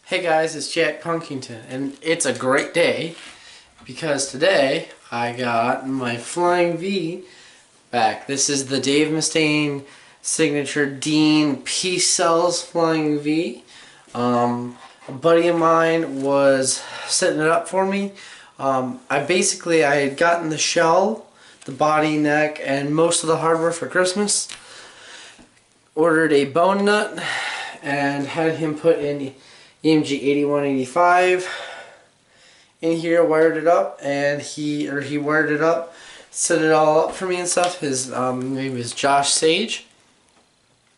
Hey guys, it's Jack Punkington, and it's a great day because today I got my Flying V back. This is the Dave Mustaine signature Dean Peace Cells Flying V. A buddy of mine was setting it up for me. I had gotten the shell, the body, neck, and most of the hardware for Christmas. Ordered a bone nut and had him put in EMG 8185 in here, wired it up, and he wired it up, set it all up for me and stuff. His name is Josh Sage.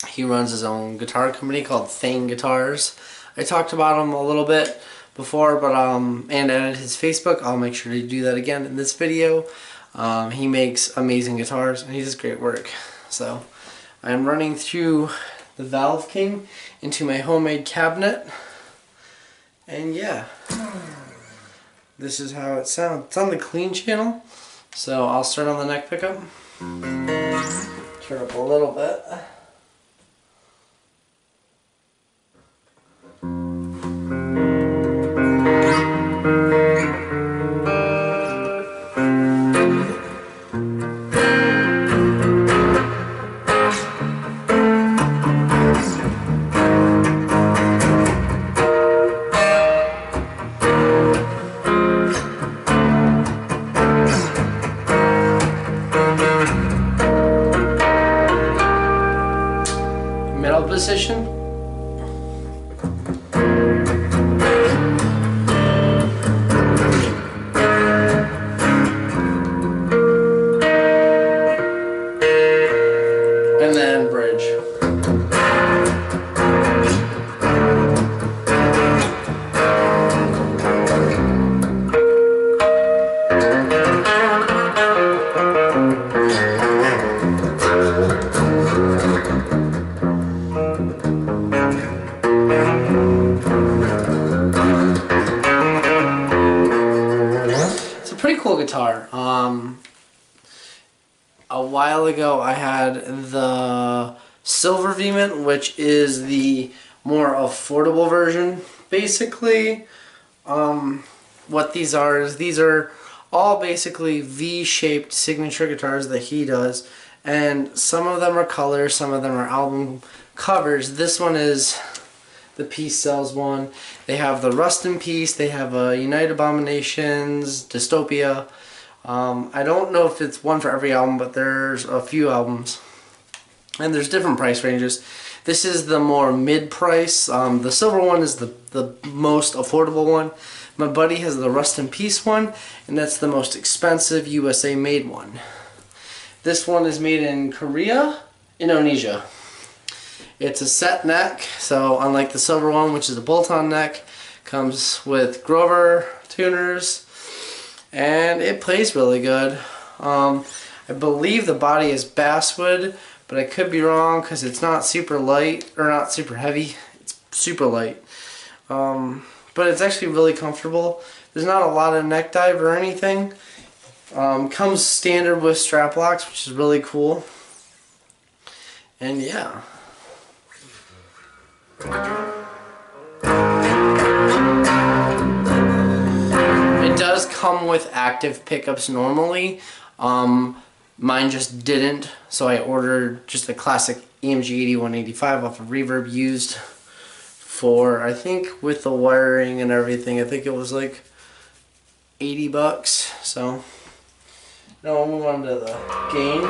He runs his own guitar company called Thing Guitars. I talked about him a little bit before, but and added his Facebook. I'll make sure to do that again in this video. He makes amazing guitars and he does great work. So I'm running through the Valve King into my homemade cabinet. And yeah, this is how it sounds. It's on the clean channel, so I'll start on the neck pickup. Turn up a little bit. Middle position. And then bridge. Pretty cool guitar. A while ago I had the silver vmnt, which is the more affordable version. Basically, what these are is these are all basically V-shaped signature guitars that he does, and some of them are colors, some of them are album covers. This one is the Peace Cells one. They have the Rust in Peace, they have United Abominations, Dystopia. I don't know if it's one for every album, but there's a few albums. And there's different price ranges. This is the more mid-price. The silver one is the most affordable one. My buddy has the Rust in Peace one, and that's the most expensive USA made one. This one is made in Korea, Indonesia. It's a set neck, so unlike the silver one, which is a bolt-on neck, comes with Grover tuners, and it plays really good. I believe the body is basswood, but I could be wrong because it's not super light, or not super heavy. It's super light. But it's actually really comfortable. There's not a lot of neck dive or anything. Comes standard with strap locks, which is really cool. And yeah. It does come with active pickups normally. Mine just didn't, so I ordered just a classic EMG 8185 off of Reverb used for, I think with the wiring and everything, I think it was like 80 bucks. So now we'll move on to the gain.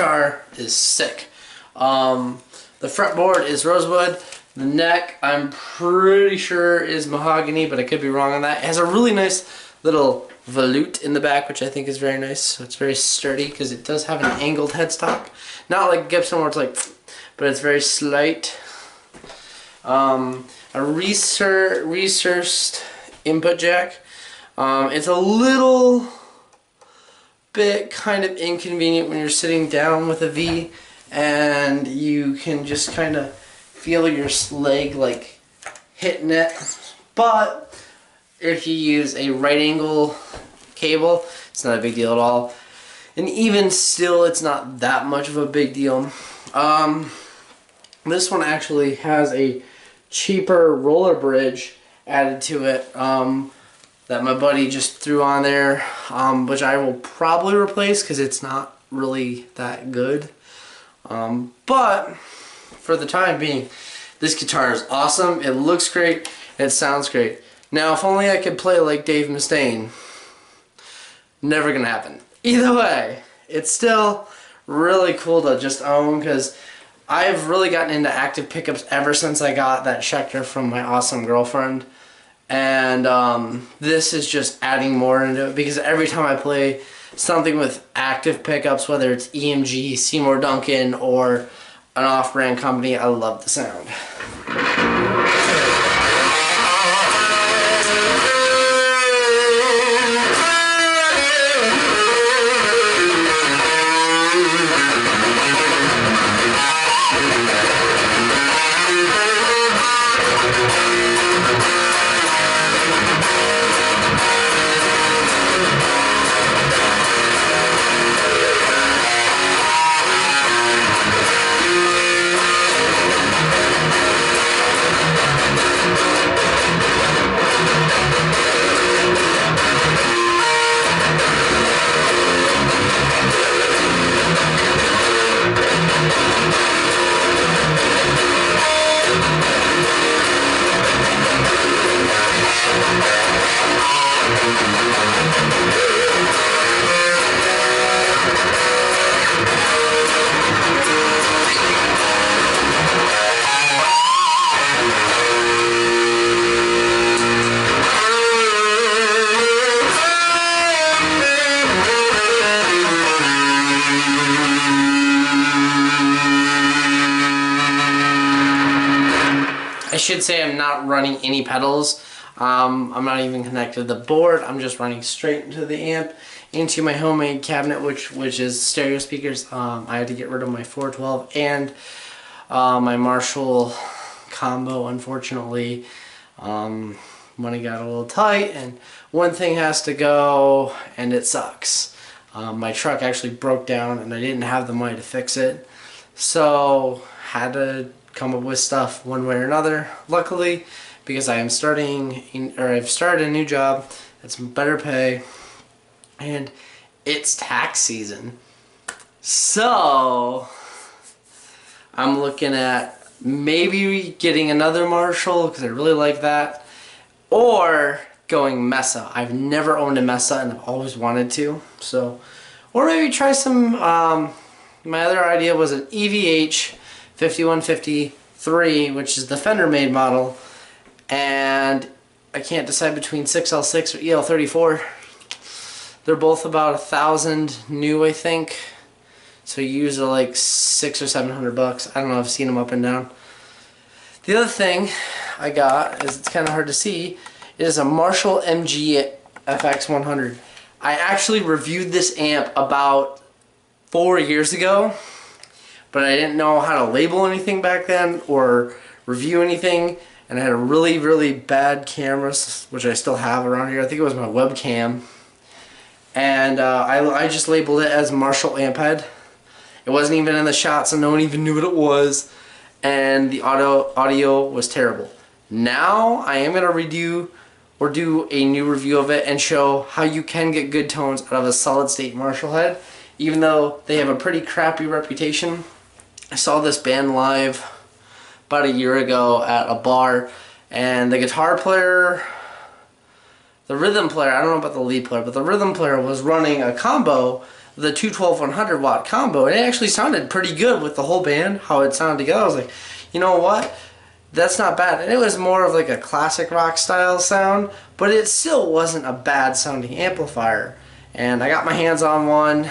guitar is sick. The fretboard is rosewood. The neck, I'm pretty sure, is mahogany, but I could be wrong on that. It has a really nice little volute in the back, which I think is very nice. So it's very sturdy because it does have an angled headstock. Not like Gibson where it's like, but it's very slight. A recessed input jack. It's a little bit kind of inconvenient when you're sitting down with a V and you can just kind of feel your leg like hitting it, but if you use a right angle cable, it's not a big deal at all, and even still it's not that much of a big deal. This one actually has a cheaper roller bridge added to it that my buddy just threw on there, which I will probably replace because it's not really that good, but for the time being, this guitar is awesome. It looks great. It sounds great. Now, if only I could play like Dave Mustaine. Never gonna happen. Either way, it's still really cool to just own because I've really gotten into active pickups ever since I got that Schecter from my awesome girlfriend. And this is just adding more into it because every time I play something with active pickups, whether it's EMG, Seymour Duncan, or an off-brand company, I love the sound. I should say I'm not running any pedals. I'm not even connected to the board. I'm just running straight into the amp, into my homemade cabinet, which is stereo speakers. I had to get rid of my 412 and my Marshall combo, unfortunately. Money got a little tight, and one thing has to go, and it sucks. My truck actually broke down, and I didn't have the money to fix it, so had to come up with stuff one way or another. Luckily, because I've started a new job, it's better pay, and it's tax season. So I'm looking at maybe getting another Marshall because I really like that, or going Mesa. I've never owned a Mesa and I've always wanted to. So, or maybe try some. My other idea was an EVH 5153, which is the Fender made model, and I can't decide between 6L6 or EL34. They're both about $1,000 new, I think. So usually like $600 or $700. I don't know. I've seen them up and down. The other thing I got is, it's kind of hard to see, is a Marshall MG FX100. I actually reviewed this amp about 4 years ago, but I didn't know how to label anything back then or review anything, and I had a really, really bad camera, which I still have around here. I think it was my webcam, and I just labeled it as Marshall amp head. It wasn't even in the shot, so no one even knew what it was, and the audio was terrible. Now I am going to redo or do a new review of it and show how you can get good tones out of a solid state Marshall head, even though they have a pretty crappy reputation. I saw this band live about a year ago at a bar, and the guitar player, the rhythm player, I don't know about the lead player, but the rhythm player was running a combo the two 12-100 watt combo, and it actually sounded pretty good with the whole band, how it sounded together. I was like, you know what? That's not bad. And it was more of like a classic rock style sound, but it still wasn't a bad sounding amplifier. And I got my hands on one,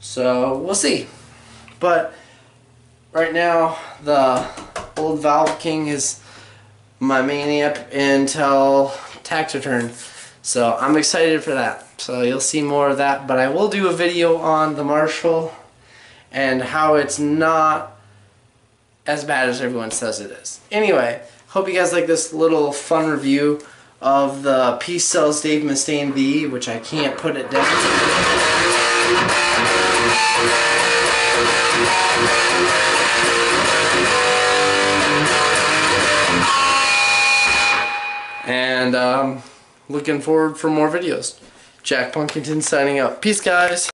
so we'll see. But right now, the old Valve King is my main amp until tax return. So I'm excited for that. So you'll see more of that. But I will do a video on the Marshall and how it's not as bad as everyone says it is. Anyway, hope you guys like this little fun review of the Peace Sells Dave Mustaine V, which I can't put it down. And looking forward for more videos. Jack Punkington signing out. Peace, guys.